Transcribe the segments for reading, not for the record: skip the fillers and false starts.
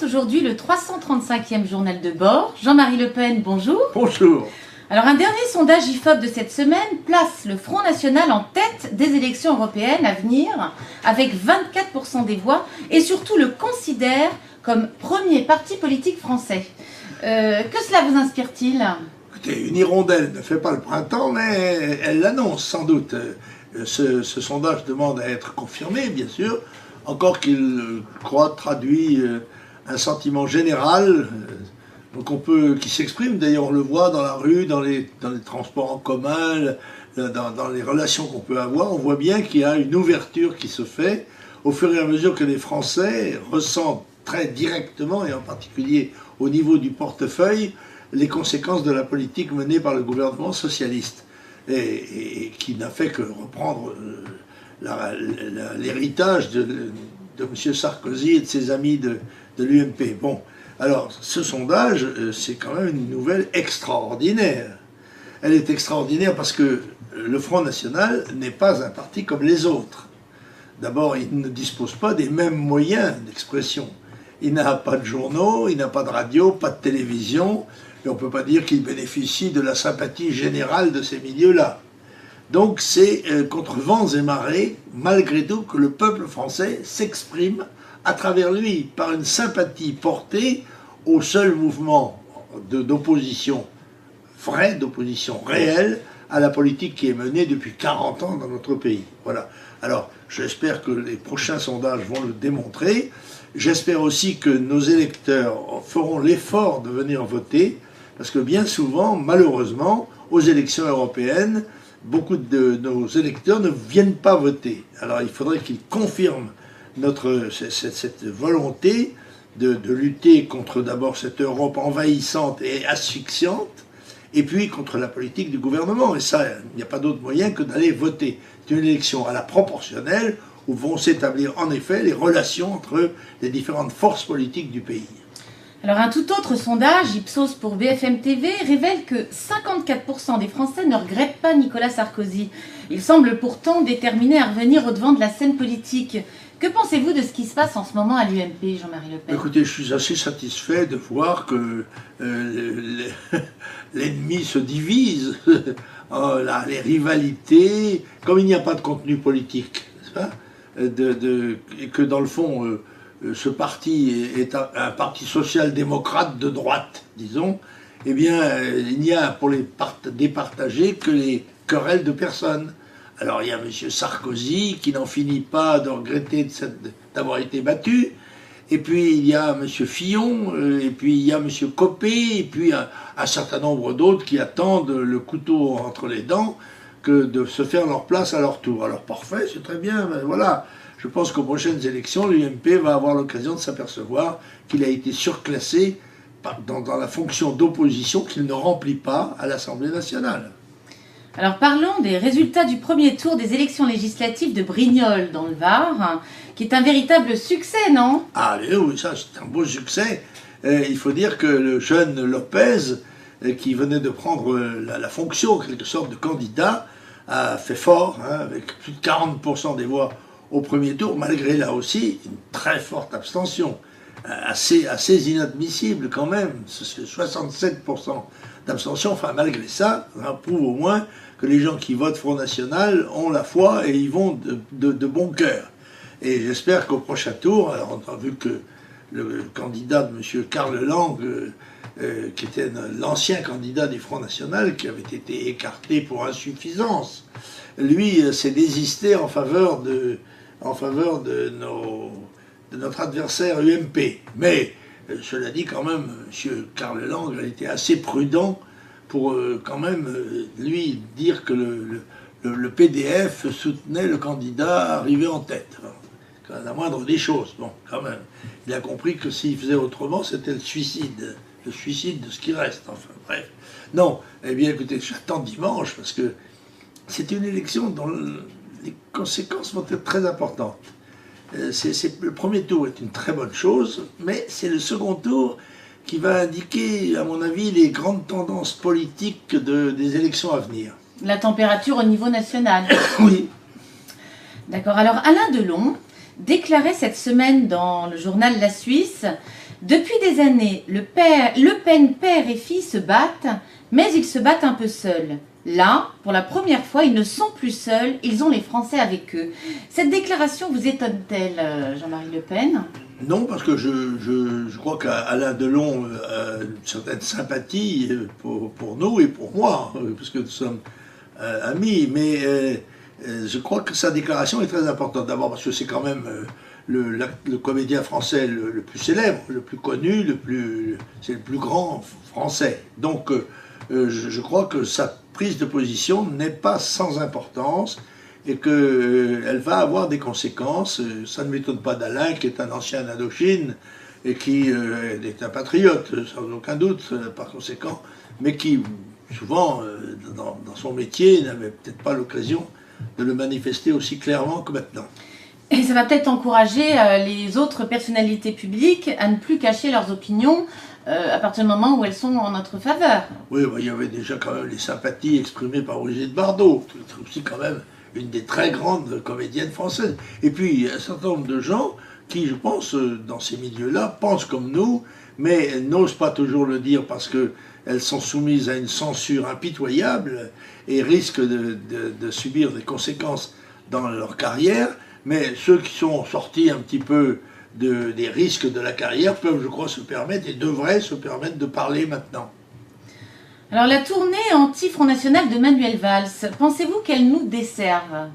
aujourd'hui le 335e journal de bord. Jean-Marie Le Pen, bonjour. Bonjour. Alors un dernier sondage IFOP de cette semaine place le Front National en tête des élections européennes à venir avec 24% des voix et surtout le considère comme premier parti politique français. Que cela vous inspire-t-il ? Écoutez, une hirondelle ne fait pas le printemps, mais elle l'annonce sans doute. Ce sondage demande à être confirmé, bien sûr, encore qu'il traduit un sentiment général qui s'exprime. D'ailleurs, on le voit dans la rue, dans les transports en commun, dans les relations qu'on peut avoir. On voit bien qu'il y a une ouverture qui se fait au fur et à mesure que les Français ressentent très directement, et en particulier au niveau du portefeuille, les conséquences de la politique menée par le gouvernement socialiste, et qui n'a fait que reprendre l'héritage de M. Sarkozy et de ses amis de l'UMP. Bon, alors ce sondage, c'est quand même une nouvelle extraordinaire. Elle est extraordinaire parce que le Front National n'est pas un parti comme les autres. D'abord, il ne dispose pas des mêmes moyens d'expression. Il n'a pas de journaux, il n'a pas de radio, pas de télévision, et on ne peut pas dire qu'il bénéficie de la sympathie générale de ces milieux-là. Donc c'est contre vents et marées, malgré tout, que le peuple français s'exprime à travers lui, par une sympathie portée au seul mouvement d'opposition vraie, d'opposition réelle, à la politique qui est menée depuis 40 ans dans notre pays. Voilà. Alors, j'espère que les prochains sondages vont le démontrer. J'espère aussi que nos électeurs feront l'effort de venir voter, parce que bien souvent, malheureusement, aux élections européennes, beaucoup de nos électeurs ne viennent pas voter. Alors il faudrait qu'ils confirment cette volonté de lutter contre d'abord cette Europe envahissante et asphyxiante, et puis contre la politique du gouvernement. Et ça, il n'y a pas d'autre moyen que d'aller voter. C'est une élection à la proportionnelle, où vont s'établir en effet les relations entre les différentes forces politiques du pays. Alors un tout autre sondage, Ipsos pour BFM TV, révèle que 54% des Français ne regrettent pas Nicolas Sarkozy. Il semble pourtant déterminé à revenir au devant de la scène politique. Que pensez-vous de ce qui se passe en ce moment à l'UMP, Jean-Marie Le Pen ? Écoutez, je suis assez satisfait de voir que l'ennemi se divise, les rivalités, comme il n'y a pas de contenu politique, n'est-ce pas ? Et que dans le fond, ce parti est un parti social-démocrate de droite, disons, eh bien, il n'y a pour les départager que les querelles de personnes. Alors il y a M. Sarkozy qui n'en finit pas de regretter d'avoir été battu, et puis il y a M. Fillon, et puis il y a M. Copé, et puis un certain nombre d'autres qui attendent le couteau entre les dents que de se faire leur place à leur tour. Alors parfait, c'est très bien, mais voilà. Je pense qu'aux prochaines élections, l'UMP va avoir l'occasion de s'apercevoir qu'il a été surclassé dans la fonction d'opposition qu'il ne remplit pas à l'Assemblée nationale. Alors parlons des résultats du premier tour des élections législatives de Brignoles dans le Var, qui est un véritable succès, non ? Ah oui, ça c'est un beau succès. Il faut dire que le jeune Lopez, qui venait de prendre la fonction en quelque sorte de candidat, a fait fort, avec plus de 40% des voix au premier tour, malgré là aussi une très forte abstention, assez inadmissible quand même, 67% d'abstention. Enfin malgré ça, ça prouve au moins que les gens qui votent Front National ont la foi et y vont de bon cœur. Et j'espère qu'au prochain tour, alors on a vu que le candidat de M. Karl Lang, qui était l'ancien candidat du Front National, qui avait été écarté pour insuffisance, lui s'est désisté en faveur de notre adversaire UMP. Mais, cela dit quand même, M. Karl Lang a été assez prudent pour quand même lui dire que le PDF soutenait le candidat arrivé en tête. La moindre des choses, bon, quand même. Il a compris que s'il faisait autrement, c'était le suicide de ce qui reste, enfin, bref. Non, eh bien, écoutez, j'attends dimanche, parce que c'est une élection dont les conséquences vont être très importantes. Le premier tour est une très bonne chose, mais c'est le second tour qui va indiquer, à mon avis, les grandes tendances politiques des élections à venir. La température au niveau national. Oui. D'accord. Alors Alain Delon déclarait cette semaine dans le journal La Suisse Depuis des années, Le Pen père et fille se battent, mais ils se battent un peu seuls. Là, pour la première fois, ils ne sont plus seuls, ils ont les Français avec eux. Cette déclaration vous étonne-t-elle, Jean-Marie Le Pen? Non, parce que je crois qu'Alain Delon a une certaine sympathie pour nous et pour moi, parce que nous sommes amis, mais je crois que sa déclaration est très importante. D'abord parce que c'est quand même le comédien français le plus célèbre, le plus connu, c'est le plus grand français. Donc je crois que sa prise de position n'est pas sans importance et qu'elle va avoir des conséquences. Ça ne m'étonne pas d'Alain, qui est un ancien d'Indochine et qui est un patriote, sans aucun doute, par conséquent, mais qui, souvent, dans son métier, n'avait peut-être pas l'occasion de le manifester aussi clairement que maintenant. Et ça va peut-être encourager les autres personnalités publiques à ne plus cacher leurs opinions à partir du moment où elles sont en notre faveur. Oui, bah, il y avait déjà quand même les sympathies exprimées par Brigitte Bardot, qui est aussi quand même une des très grandes comédiennes françaises. Et puis, il y a un certain nombre de gens qui, je pense, dans ces milieux-là, pensent comme nous, mais n'osent pas toujours le dire parce qu'elles sont soumises à une censure impitoyable et risquent de subir des conséquences dans leur carrière. Mais ceux qui sont sortis un petit peu des risques de la carrière peuvent, je crois, se permettre et devraient se permettre de parler maintenant. Alors la tournée anti-Front National de Manuel Valls, pensez-vous qu'elle nous desserve?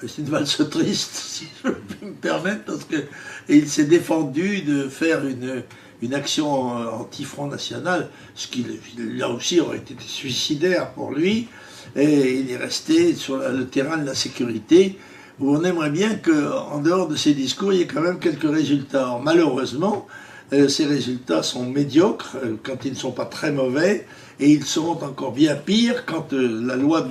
C'est une valse triste, si je peux me permettre, parce qu'il s'est défendu de faire une action anti-Front National, ce qui, là aussi, aurait été suicidaire pour lui, et il est resté sur le terrain de la sécurité, où on aimerait bien qu'en dehors de ces discours, il y ait quand même quelques résultats. Or, malheureusement, ces résultats sont médiocres quand ils ne sont pas très mauvais, et ils seront encore bien pires quand la loi de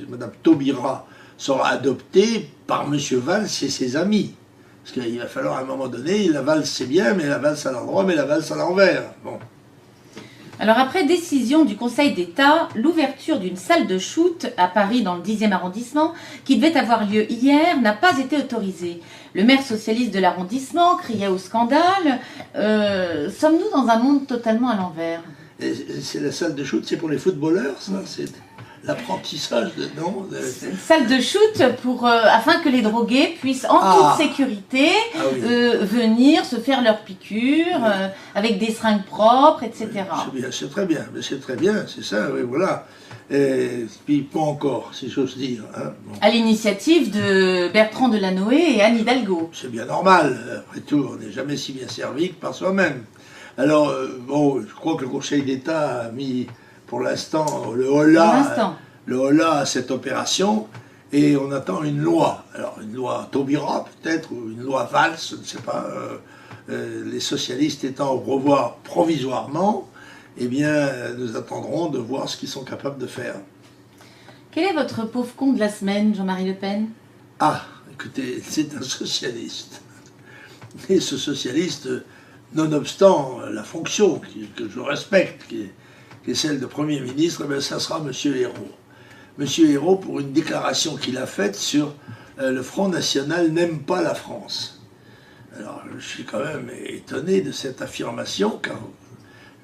Mme Taubira sera adoptée par M. Valls et ses amis. Parce qu'il va falloir à un moment donné, la valse c'est bien, mais la valse à l'endroit, mais la valse à l'envers. Bon. Alors après décision du Conseil d'État, l'ouverture d'une salle de shoot à Paris dans le 10e arrondissement, qui devait avoir lieu hier, n'a pas été autorisée. Le maire socialiste de l'arrondissement criait au scandale. Sommes-nous dans un monde totalement à l'envers? C'est la salle de shoot, c'est pour les footballeurs, ça? C'est l'apprentissage de non Une salle de shoot afin que les drogués puissent en toute sécurité venir se faire leur piqûre avec des seringues propres, etc. C'est très bien, c'est ça, oui, voilà. Et puis pas encore, si j'ose dire. Hein, bon. À l'initiative de Bertrand Delanoë et Anne Hidalgo. C'est bien normal, après tout, on n'est jamais si bien servi que par soi-même. Alors, bon, je crois que le Conseil d'État a mis pour l'instant le holà à cette opération et on attend une loi. Alors, une loi Taubira peut-être, ou une loi Valls, je ne sais pas. Les socialistes étant au revoir provisoirement, eh bien, nous attendrons de voir ce qu'ils sont capables de faire. Quel est votre pauvre con de la semaine, Jean-Marie Le Pen? Ah, écoutez, c'est un socialiste. Et ce socialiste, nonobstant la fonction que je respecte, qui est celle de Premier ministre, eh ça sera M. Ayrault. M. Ayrault, pour une déclaration qu'il a faite sur le Front National n'aime pas la France. Alors, je suis quand même étonné de cette affirmation, car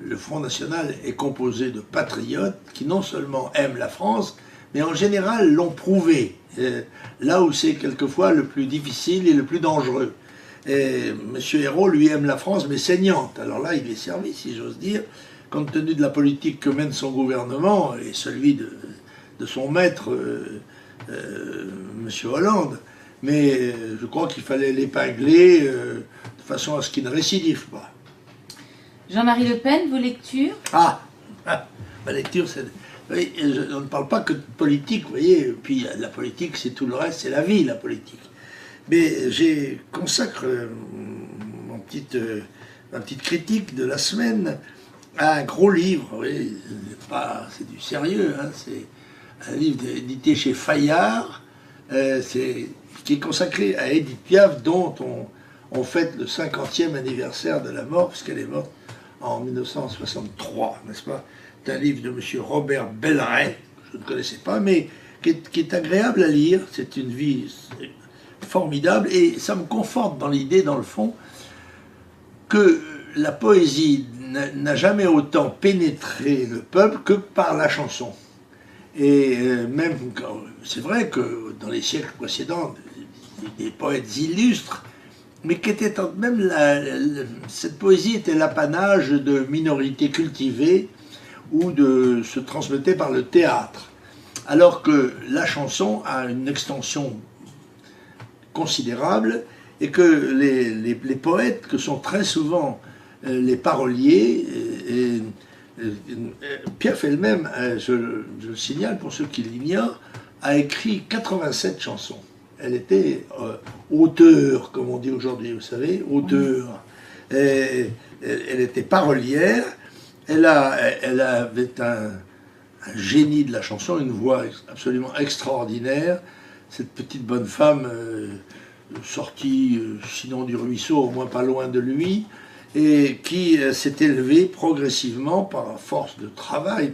le Front National est composé de patriotes qui non seulement aiment la France, mais en général l'ont prouvé, là où c'est quelquefois le plus difficile et le plus dangereux. Et M. Ayrault, lui, aime la France, mais saignante. Alors là, il est servi, si j'ose dire, compte tenu de la politique que mène son gouvernement et celui de son maître, M. Hollande. Mais je crois qu'il fallait l'épingler de façon à ce qu'il ne récidive pas. Jean-Marie Le Pen, vos lectures? Ma lecture, c'est... Oui, on ne parle pas que de politique, vous voyez, et puis la politique, c'est tout le reste, c'est la vie, la politique. Mais j'ai consacre ma petite critique de la semaine à un gros livre, oui, c'est du sérieux, hein, c'est un livre édité chez Fayard, qui est consacré à Édith Piaf, dont on fête le 50e anniversaire de la mort, puisqu'elle est morte en 1963, n'est-ce pas? C'est un livre de M. Robert Belleret, que je ne connaissais pas, mais qui est agréable à lire, c'est une vie formidable, et ça me conforte dans l'idée, dans le fond, que la poésie n'a jamais autant pénétré le peuple que par la chanson. Et même, c'est vrai que dans les siècles précédents, des poètes illustres, mais cette poésie était l'apanage de minorités cultivées ou se transmettait par le théâtre. Alors que la chanson a une extension considérable et que les poètes, que sont très souvent les paroliers, Pierre Felmême, je le signale pour ceux qui l'ignorent, a écrit 87 chansons. Elle était auteure, comme on dit aujourd'hui, vous savez, auteure. Elle était parolière, elle avait un génie de la chanson, une voix absolument extraordinaire. Cette petite bonne femme sortie, sinon du ruisseau, au moins pas loin de lui, et qui s'est élevée progressivement par force de travail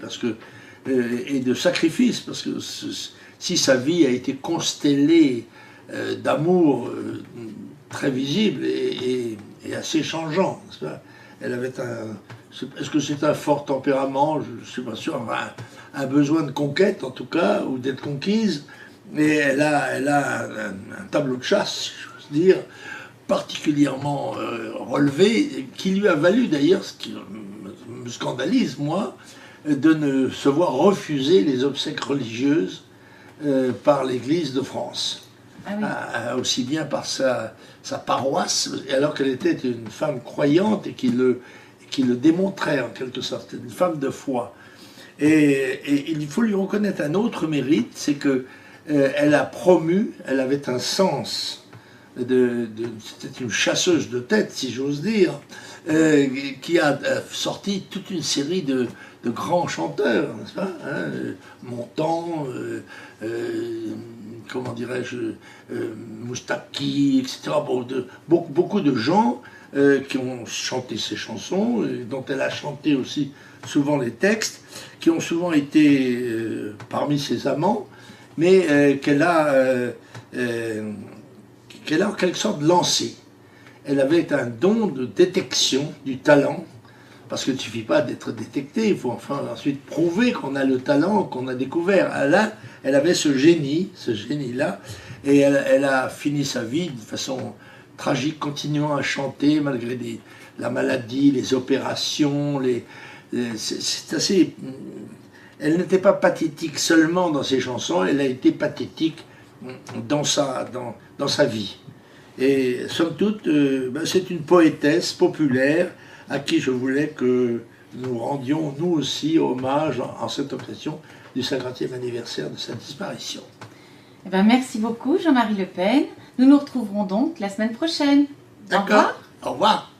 et de sacrifice, parce que si sa vie a été constellée d'amour très visible et assez changeant, n'est-ce pas? Elle avait est-ce que c'est un fort tempérament? Je ne suis pas sûr, un besoin de conquête en tout cas, ou d'être conquise, mais elle a un tableau de chasse, si j'ose dire, particulièrement relevé, qui lui a valu d'ailleurs, ce qui me scandalise moi, de se voir refuser les obsèques religieuses par l'Église de France. Ah oui. Aussi bien par sa paroisse, alors qu'elle était une femme croyante et qui le démontrait en quelque sorte, une femme de foi. Et il faut lui reconnaître un autre mérite, c'est que elle a promu, elle avait un sens c'était une chasseuse de tête, si j'ose dire, qui a sorti toute une série de grands chanteurs, n'est-ce pas, hein, Montand, comment dirais-je, Moustaki, etc. Beaucoup de gens qui ont chanté ses chansons, dont elle a chanté aussi souvent les textes, qui ont souvent été parmi ses amants, mais qu'elle a en quelque sorte lancé. Elle avait un don de détection du talent, parce qu'il ne suffit pas d'être détecté, il faut enfin ensuite prouver qu'on a le talent qu'on a découvert. Elle avait ce génie-là, et elle a fini sa vie de façon tragique, continuant à chanter malgré la maladie, les opérations, c'est assez... Elle n'était pas pathétique seulement dans ses chansons, elle a été pathétique dans sa vie. Et somme toute, c'est une poétesse populaire à qui je voulais que nous rendions, nous aussi, hommage en cette occasion du 50e anniversaire de sa disparition. Eh ben, merci beaucoup Jean-Marie Le Pen. Nous nous retrouverons donc la semaine prochaine. D'accord. Au revoir.